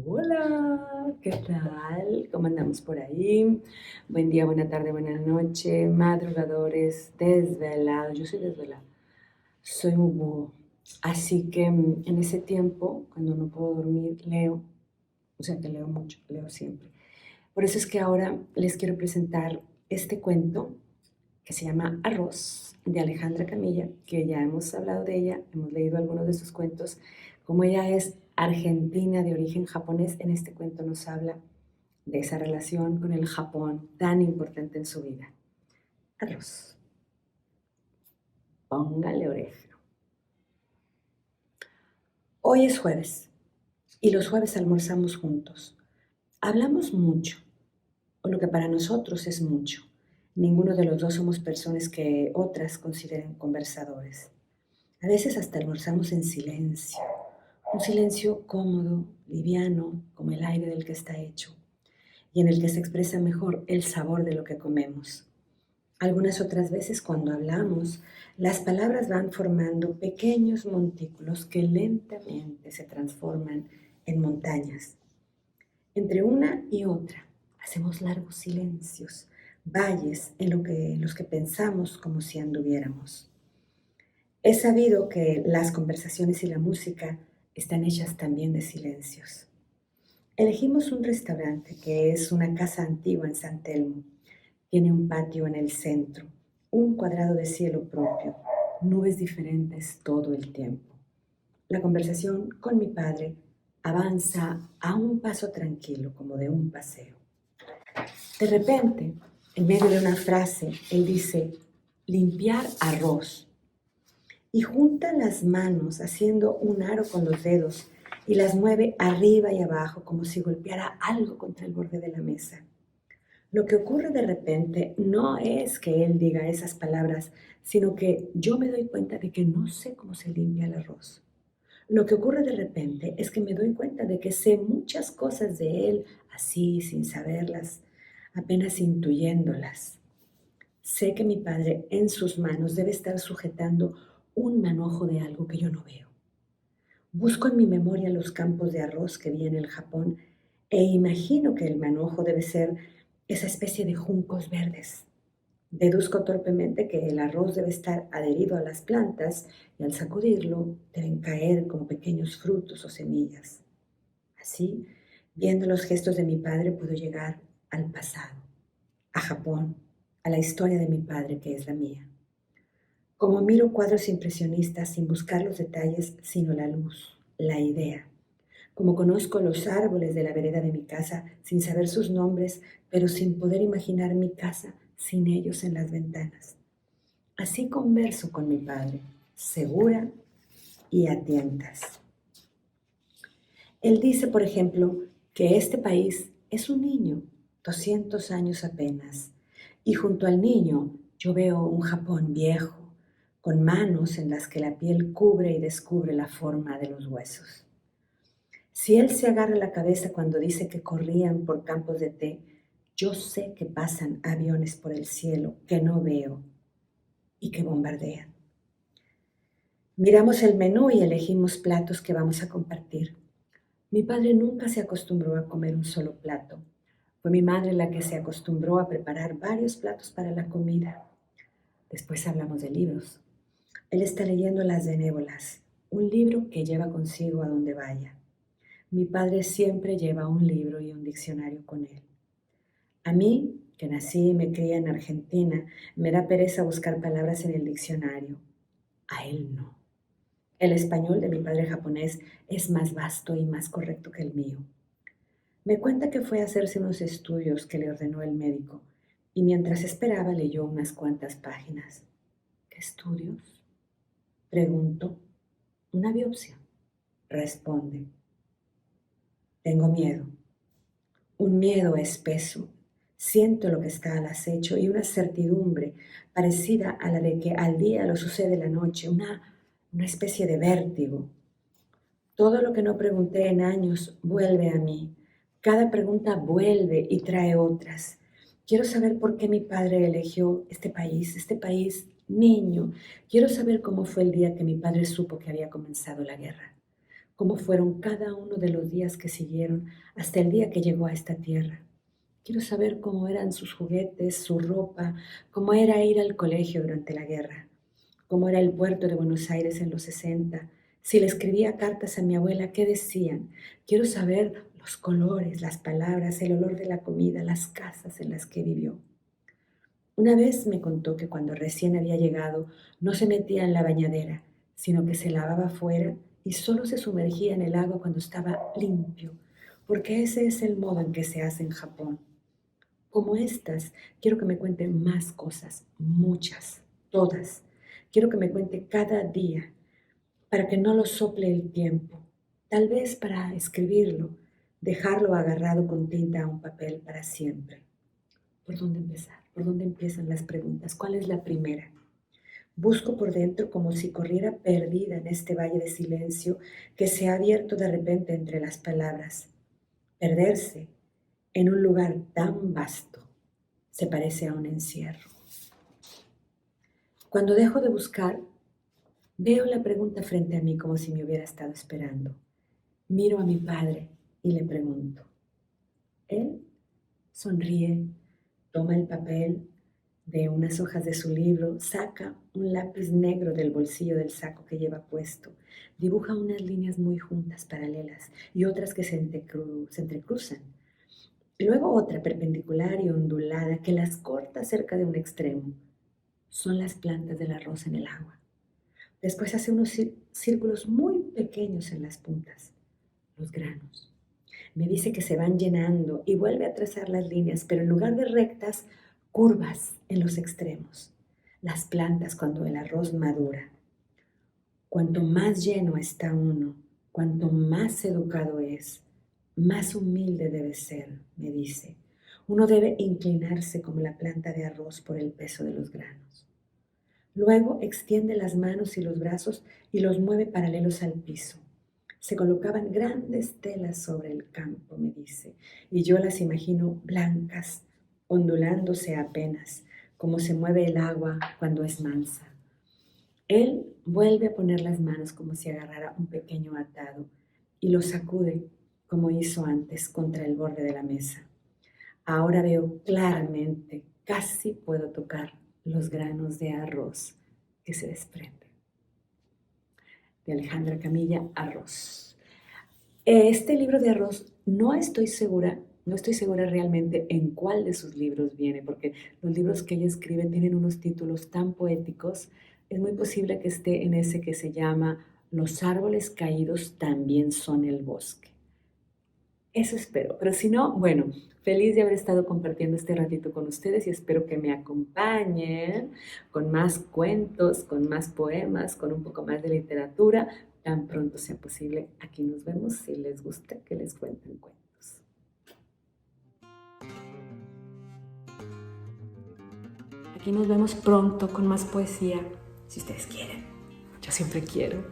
Hola, ¿qué tal? ¿Cómo andamos por ahí? Buen día, buena tarde, buena noche, madrugadores, desvelados. Yo soy desvelada, soy un búho. Así que en ese tiempo, cuando no puedo dormir, leo. O sea que leo mucho, leo siempre. Por eso es que ahora les quiero presentar este cuento que se llama Arroz, de Alejandra Camilla, que ya hemos hablado de ella, hemos leído algunos de sus cuentos. Como ella es argentina de origen japonés, en este cuento nos habla de esa relación con el Japón tan importante en su vida. Arroz, póngale oreja. Hoy es jueves y los jueves almorzamos juntos. Hablamos mucho, o lo que para nosotros es mucho. Ninguno de los dos somos personas que otras consideren conversadores. A veces hasta almorzamos en silencio, un silencio cómodo, liviano, como el aire del que está hecho, y en el que se expresa mejor el sabor de lo que comemos. Algunas otras veces cuando hablamos, las palabras van formando pequeños montículos que lentamente se transforman en montañas. Entre una y otra hacemos largos silencios, valles en los que pensamos como si anduviéramos. Es sabido que las conversaciones y la música están hechas también de silencios. Elegimos un restaurante que es una casa antigua en San Telmo. Tiene un patio en el centro, un cuadrado de cielo propio, nubes diferentes todo el tiempo. La conversación con mi padre avanza a un paso tranquilo, como de un paseo. De repente, en medio de una frase, él dice, limpiar arroz, y junta las manos haciendo un aro con los dedos y las mueve arriba y abajo como si golpeara algo contra el borde de la mesa. Lo que ocurre de repente no es que él diga esas palabras, sino que yo me doy cuenta de que no sé cómo se limpia el arroz. Lo que ocurre de repente es que me doy cuenta de que sé muchas cosas de él así, sin saberlas, apenas intuyéndolas. Sé que mi padre en sus manos debe estar sujetando un manojo de algo que yo no veo. Busco en mi memoria los campos de arroz que vi en el Japón e imagino que el manojo debe ser esa especie de juncos verdes. Deduzco torpemente que el arroz debe estar adherido a las plantas y al sacudirlo deben caer como pequeños frutos o semillas. Así, viendo los gestos de mi padre, puedo llegar al pasado, a Japón, a la historia de mi padre que es la mía. Como miro cuadros impresionistas sin buscar los detalles, sino la luz, la idea. Como conozco los árboles de la vereda de mi casa sin saber sus nombres, pero sin poder imaginar mi casa sin ellos en las ventanas. Así converso con mi padre, segura y a tientas. Él dice, por ejemplo, que este país es un niño, 200 años apenas, y junto al niño yo veo un Japón viejo, con manos en las que la piel cubre y descubre la forma de los huesos. Si él se agarra la cabeza cuando dice que corrían por campos de té, yo sé que pasan aviones por el cielo que no veo y que bombardean. Miramos el menú y elegimos platos que vamos a compartir. Mi padre nunca se acostumbró a comer un solo plato. Fue mi madre la que se acostumbró a preparar varios platos para la comida. Después hablamos de libros. Él está leyendo Las Benévolas, un libro que lleva consigo a donde vaya. Mi padre siempre lleva un libro y un diccionario con él. A mí, que nací y me crié en Argentina, me da pereza buscar palabras en el diccionario. A él no. El español de mi padre japonés es más vasto y más correcto que el mío. Me cuenta que fue a hacerse unos estudios que le ordenó el médico y mientras esperaba leyó unas cuantas páginas. ¿Qué estudios? Pregunto. Una biopsia. Responde. Tengo miedo. Un miedo espeso. Siento lo que está al acecho y una certidumbre parecida a la de que al día lo sucede la noche, una especie de vértigo. Todo lo que no pregunté en años vuelve a mí. Cada pregunta vuelve y trae otras. Quiero saber por qué mi padre eligió este país niño. Quiero saber cómo fue el día que mi padre supo que había comenzado la guerra. cómo fueron cada uno de los días que siguieron hasta el día que llegó a esta tierra. Quiero saber cómo eran sus juguetes, su ropa, cómo era ir al colegio durante la guerra, cómo era el puerto de Buenos Aires en los 60. Si le escribía cartas a mi abuela, ¿qué decían? Quiero saber los colores, las palabras, el olor de la comida, las casas en las que vivió. Una vez me contó que cuando recién había llegado no se metía en la bañadera, sino que se lavaba afuera y solo se sumergía en el agua cuando estaba limpio, porque ese es el modo en que se hace en Japón. Como estas, quiero que me cuente más cosas, muchas, todas. Quiero que me cuente cada día, para que no lo sople el tiempo, tal vez para escribirlo, dejarlo agarrado con tinta a un papel para siempre. ¿Por dónde empezar? ¿Por dónde empiezan las preguntas? ¿Cuál es la primera? Busco por dentro como si corriera perdida en este valle de silencio que se ha abierto de repente entre las palabras. Perderse en un lugar tan vasto se parece a un encierro. Cuando dejo de buscar, veo la pregunta frente a mí como si me hubiera estado esperando. Miro a mi padre y le pregunto. Él sonríe, toma el papel de unas hojas de su libro, saca un lápiz negro del bolsillo del saco que lleva puesto, dibuja unas líneas muy juntas, paralelas, y otras que se entrecruzan. Y luego otra perpendicular y ondulada que las corta cerca de un extremo. Son las plantas del arroz en el agua. Después hace unos círculos muy pequeños en las puntas, los granos. Me dice que se van llenando y vuelve a trazar las líneas, pero en lugar de rectas, curvas en los extremos. Las plantas cuando el arroz madura. Cuanto más lleno está uno, cuanto más educado es, más humilde debe ser, me dice. Uno debe inclinarse como la planta de arroz por el peso de los granos. Luego extiende las manos y los brazos y los mueve paralelos al piso. Se colocaban grandes telas sobre el campo, me dice, y yo las imagino blancas, ondulándose apenas, como se mueve el agua cuando es mansa. Él vuelve a poner las manos como si agarrara un pequeño atado y lo sacude, como hizo antes, contra el borde de la mesa. Ahora veo claramente, casi puedo tocar los granos de arroz que se desprenden. De Alejandra Camilla, Arroz. Este libro de Arroz no estoy segura realmente en cuál de sus libros viene, porque los libros que ella escribe tienen unos títulos tan poéticos. Es muy posible que esté en ese que se llama Los árboles caídos también son el bosque. Eso espero, pero si no, bueno, feliz de haber estado compartiendo este ratito con ustedes y espero que me acompañen con más cuentos, con más poemas, con un poco más de literatura, tan pronto sea posible. Aquí nos vemos si les gusta que les cuenten cuentos. Aquí nos vemos pronto con más poesía, si ustedes quieren. Yo siempre quiero.